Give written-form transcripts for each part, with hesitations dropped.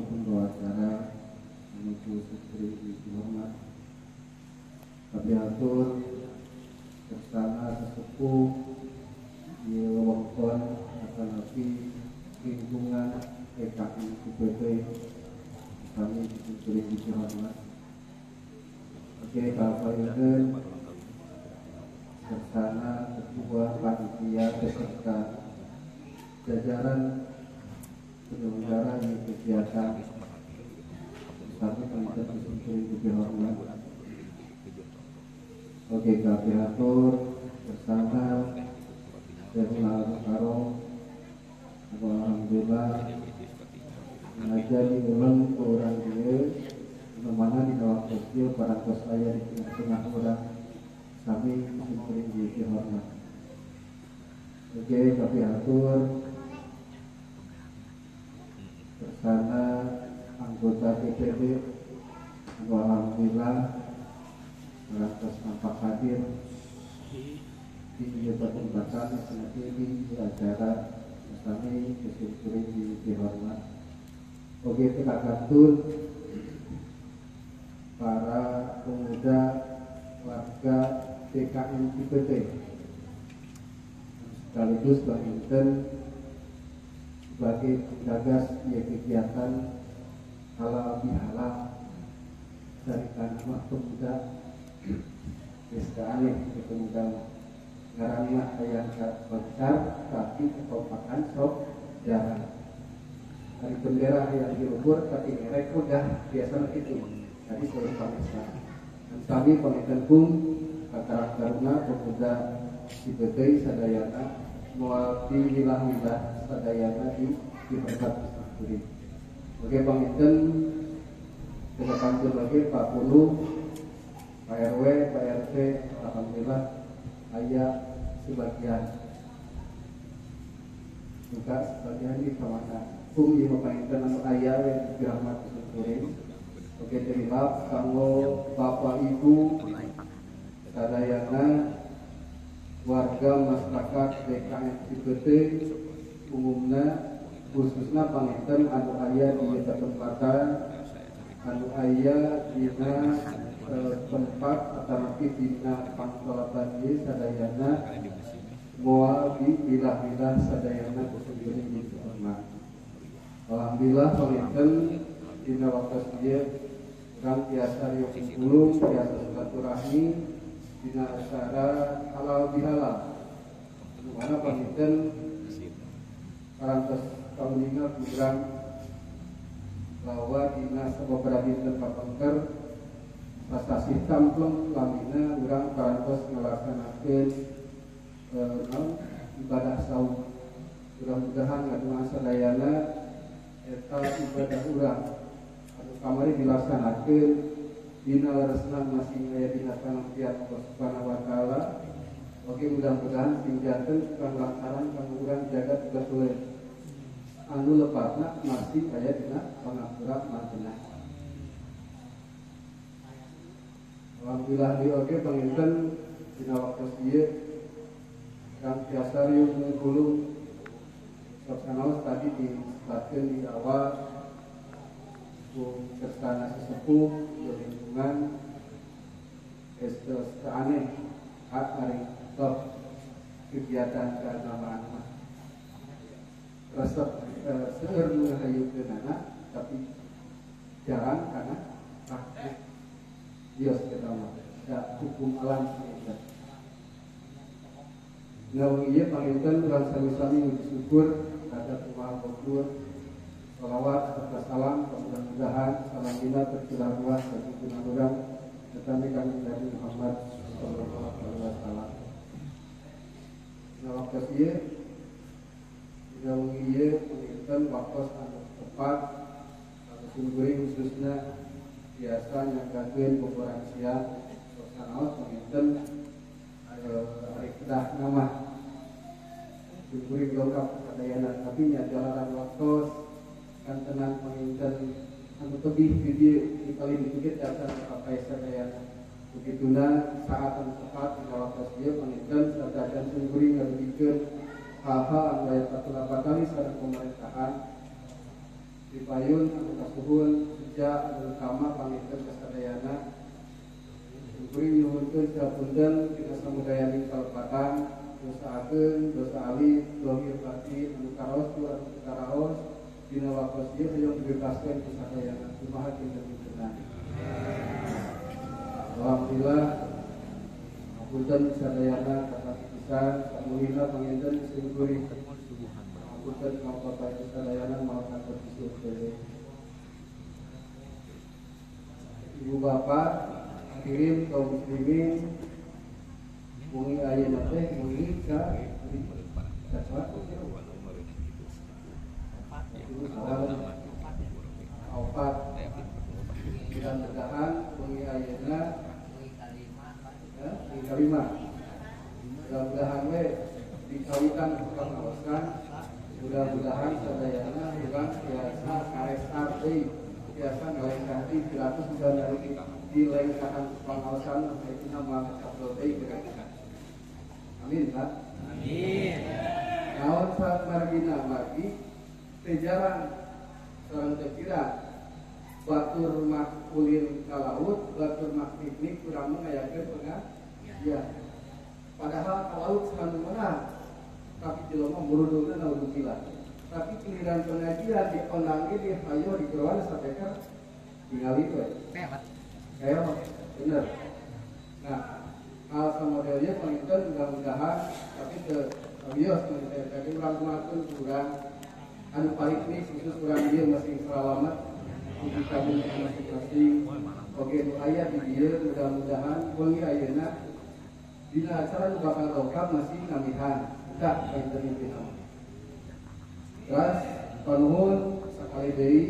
pembawa acara menuju Sutri dihormat. Kami atur bersama sesepuh di wewengkon akan api lingkungan PKI UPP kami Sutri dihormat. Oke, Bapak Yudin bersama ketua panitia beserta jajaran penyelenggara di kegiatan bersama Panitia Sutri dihormat. Oke, kami atur bersama Jemaah Karo. Alhamdulillah mengajari ulang orang dia mana di dalam kecil para saya di tengah-tengah orang kami Sutri dihormat. Oke, kami atur bersama anggota DPD. Alhamdulillah atas nampak hadir di pertempatan sendiri di acara kami Sutri dihormat. Oke, kita atur para pemuda warga PKN UPP sekaligus Banten sebagai penggagas kegiatan halal bihalal dari tanah pemuda Desa pemuda ngaranna ayah besar tapi kekompakan sok jarang. Hari bendera yang diukur tapi mereka udah biasa itu. Tadi saya pakai kami pamitan pun karakterna pemuda IPP sadayana moal dihilah-hilah sadayana di perkat Sutri. Oke, pamitan kita panggil lagi Pak Pulu, Pak RW, Pak RT, alhamdulillah ayah sebagian juga sebagian di kawasan di pamitan anu ayah yang dirahmat Sutri. Oke, terima kanggo Bapak Ibu sadayana warga masyarakat DKN UPP umumna khususnya panginten anu aya di tempatan anu aya dina tempat atau dina pangsolatan ieu sadayana moal dibilah-bilah sadayana kusubiri dihormat. Alhamdulillah panginten dina waktu ieu urang biasa yuk kumpulung biasa silaturahmi dina acara halal bihalal. Mana panginten karantos kauningna kurang bahwa dina sababaraha dinten kapengker sasasi tampleng lamina urang karantos ngalaksanakeun ibadah saum. Mudah-mudahan ngaduan sadayana eta ibadah urang anu kamari dilaksanakeun dina resna masing aya dina pangabdian Allah Subhanahu wa taala. Oke, mudah-mudahan sing janten kang laksaran kang urang jaga betul anu lepatna masih aya dina pangapura mantenah. Alhamdulillah di oke panginten dina waktu ieu kang biasa riung ngulu saksanaos tadi disebutkeun di awal kersana sesepuh di lingkungan aneh hak hari top kegiatan keagamaan resep seueur nu ngahayeukeunana tapi jarang karena praktik dios kita mah da hukum alam kita. Nah, ieu panginten urang sami-sami bersyukur ada kumaha syukur salawat serta salam mudah-mudahan salam dina tercurah luas bagi kunaon urang tetapi kami Nabi Muhammad sallallahu alaihi wasallam. Nah, waktu ieu jauh ieu panginten waktu anu tepat anu sumber khususnya biasa nyagakeun boboran siang sanaos panginten ari kedah nama sumber lengkap sadayana tapi nya jalanan waktu kan tenang panginten anu tebih video dikali dikit dasar apa sadayana begituna saat anu tepat dina waktu ieu panginten sadadan sumber ngadugikeun hal-hal anu aya 48 kali sareng pemerintahan dipayun anu kasuhun sejak anu utama panginten kasadayana kuring nyuhunkeun sapunten dina samudayana kalepatan dosaakeun dosa alif dohir batin anu karaos tu anu karaos dina wakos ieu hayang dibebaskeun ku sadayana kumaha kinten-kintenan. Alhamdulillah punten sadayana kata pisan samulina panginten sing punten ngapota sadayana maos kata pisan. Ibu bapak hadirin kaum muslimin mungi ayeuna teh mungi ka opat mudah-mudahan mungi ayeuna kalima mudah-mudahan we dikawitan pengawasan mudah-mudahan sadayana urang biasa karesar deui biasa ngalengkati 100 dan dari dilengkahan pengawasan itu nama kabel deui kira-kira. Amin Pak. Amin. Naon saat margina margi teu jarang sareng teu kira batur mak ulin ka laut batur mak piknik urang ngayakeun pengajian. Padahal ka laut sanu meunang tapi jelema muruduna naudzu billah. Tapi giliran pengajian di kondangi di hayo di keruan sampaikan ningali we. Kayak bener. Nah, hal modelnya penginten mudah-mudahan tapi ke bios tadi urang kumakeun kurang anu paling ini khusus urang dia masih selamat di kampung masing-masing. Oke nu aya di dieu mudah-mudahan wengi ayeuna dina acara bakal lengkap masih namihan. Tak penginten itu. Terus panuhun sakali deui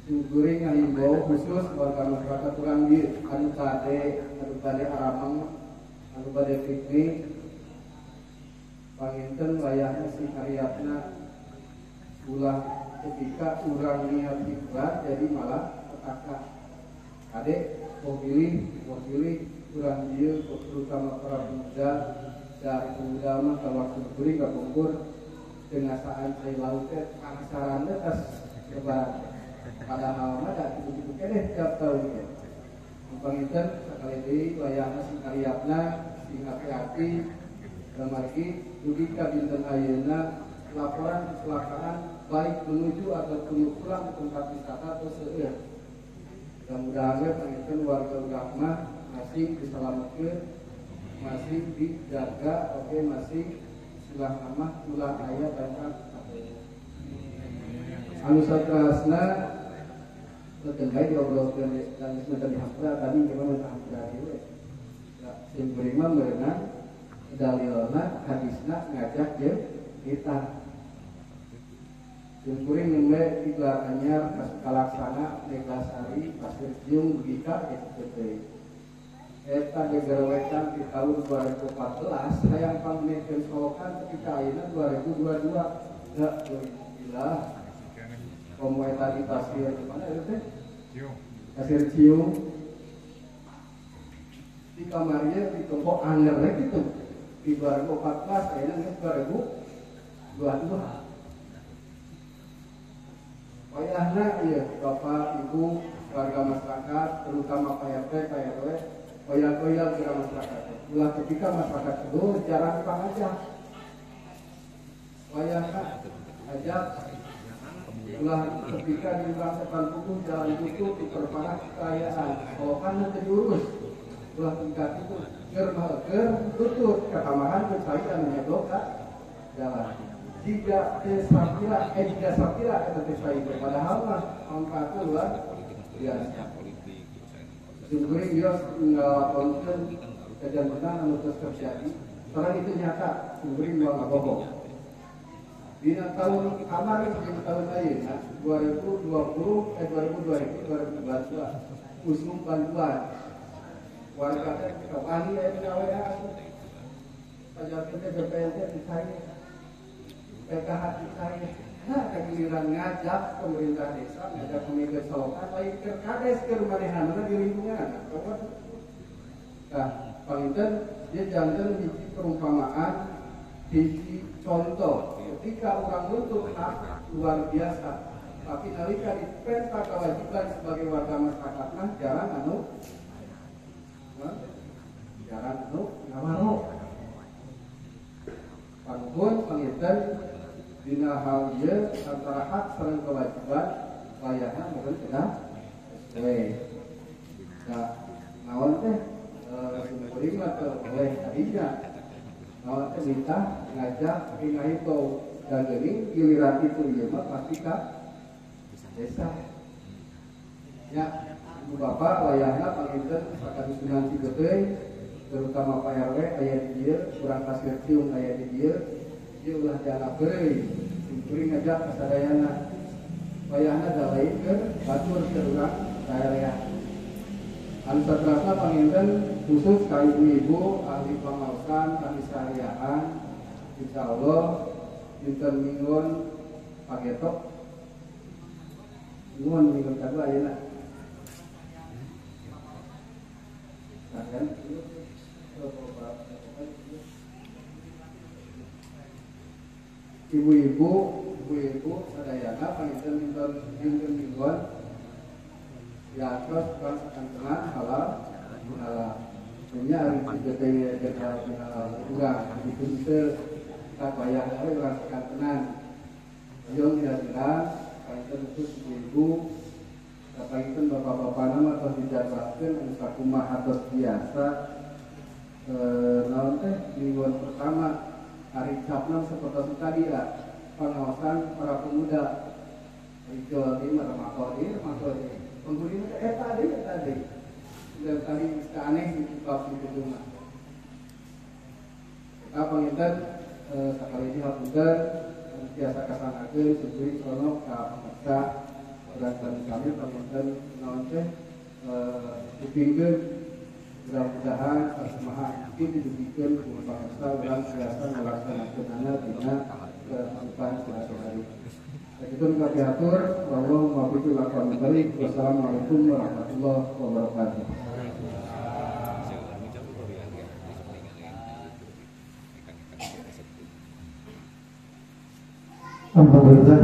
sing ngahimbau khusus warga masyarakat urang di anu bade aramang anu bade piknik panginten wayahna si karyatna ulah ketika urang niat hikmat jadi malah petaka ade mau pilih urang dieu terutama para pemuda dari pemuda mah kalau kuring ka kumpul dengasaan saya laut teh penasaranna tas lebaran padahal mah da kitu-kitu keneh tiap taun teh. Panginten sakali deui wayahna sing karyatna sing api-api margi dugi ka dinten ayeuna laporan kecelakaan baik menuju ataupun pulang ke tempat wisata atau seueur. Mudah-mudahan panginten warga urang mah masih diselametkeun, masih dijaga, oke masih silang amah ulah aya bangkat anu satrasna terkait diobrolkeun dan sebentar dihapura tadi gimana hapura ieu sing beriman berenang dalilna hadisna ngajak jeung kita jeung kuring nembe digelar anyar kalaksana Neglasari Pasir Ciung Bugika kitu teh eta digerewetan di tahun 2014 hayang pangmekeun solokan ketika ayeuna 2022 da alhamdulillah komo eta di pasir di mana itu teh Pasir Ciung di kamarnya di toko anger gitu di 2014 ayeuna geus 2022 wayahna ieu Bapak Ibu warga masyarakat terutama PRT PRW koyal-koyal kira masyarakat. Ulah ketika masyarakat itu jarang pangajak. Wayahna ajak ulah ketika di Bang Sepan Putu jalan tutup diperparah kekayaan. Kalau kan nanti diurus. Ulah tingkat itu ker tutup ketamahan kesahian menyedok jalan. Jika desakira kata desakira padahal mah angka luar biasa. Sungguh bios ngelakonkeun kejadian anu terus terjadi. Sekarang itu nyata sungguh nggak bohong. Di tahun kemarin di tahun ayeuna 2020 usum bantuan warga teh kepani aya gawean pajakin teh BPNT disaya PKH disaya nah kagiliran ngajak pemerintah desa ngajak pemikir solokan lain ke kades ke manehanna di lingkungan nah panginten dia janten hiji perumpamaan hiji contoh ketika orang nuntut hak luar biasa Tapi nalika diperintah kewajiban sebagai warga masyarakat nah jarang ngawaro. Pangpun panginten dina hal ieu antara hak sareng kewajiban layakna meureun cenah sesuai. Nah, naon teh sumeuring mah teu oleh hadinya. Naon teh minta ngajak pingaito dan geuning giliran itu ieu mah pasti ka desa. Ya, Ibu Bapak layakna panginten sakadusunan Cigeteuy terutama Pak RW aya di dieu, urang kasir cium aya di dieu, ieu ulah dianggap deui. Kuring ngajak kasadayana. Wayahna da lain keur batur keur urang daerah. Anu saterasna panginten khusus ka ibu-ibu ahli pangaosan, ahli sahariaan, insyaallah dinten Minggon pagetok. Nuhun minggon kadua ayeuna. Sakan ibu-ibu sadayana panginten dinten Minggon diatos kan sakantenan halal. Nya ari Cigeteuy jeung halal urang dituntut ka bayang we urang sakantenan. Ayo kira-kira panginten khusus ibu panginten bapak-bapak nama tos dijadwalkeun anu sakumaha tos biasa naon teh mingguan pertama hari Sabtu seperti tadi lah pengawasan para pemuda di Jawa Timur Makori penghuni tadi dan tadi aneh di bab itu cuma kita panginten sekali ini hapunten biasa kasanakeun sebelum sono ka pemirsa dan kami panginten naon teh dipingkeun mudah-mudahan asmaha itu diberikan kepada bangsa dan biasa melaksanakannya dengan kehidupan sehari-hari. Itu kami atur. Wassalamualaikum warahmatullahi wabarakatuh. Alhamdulillah.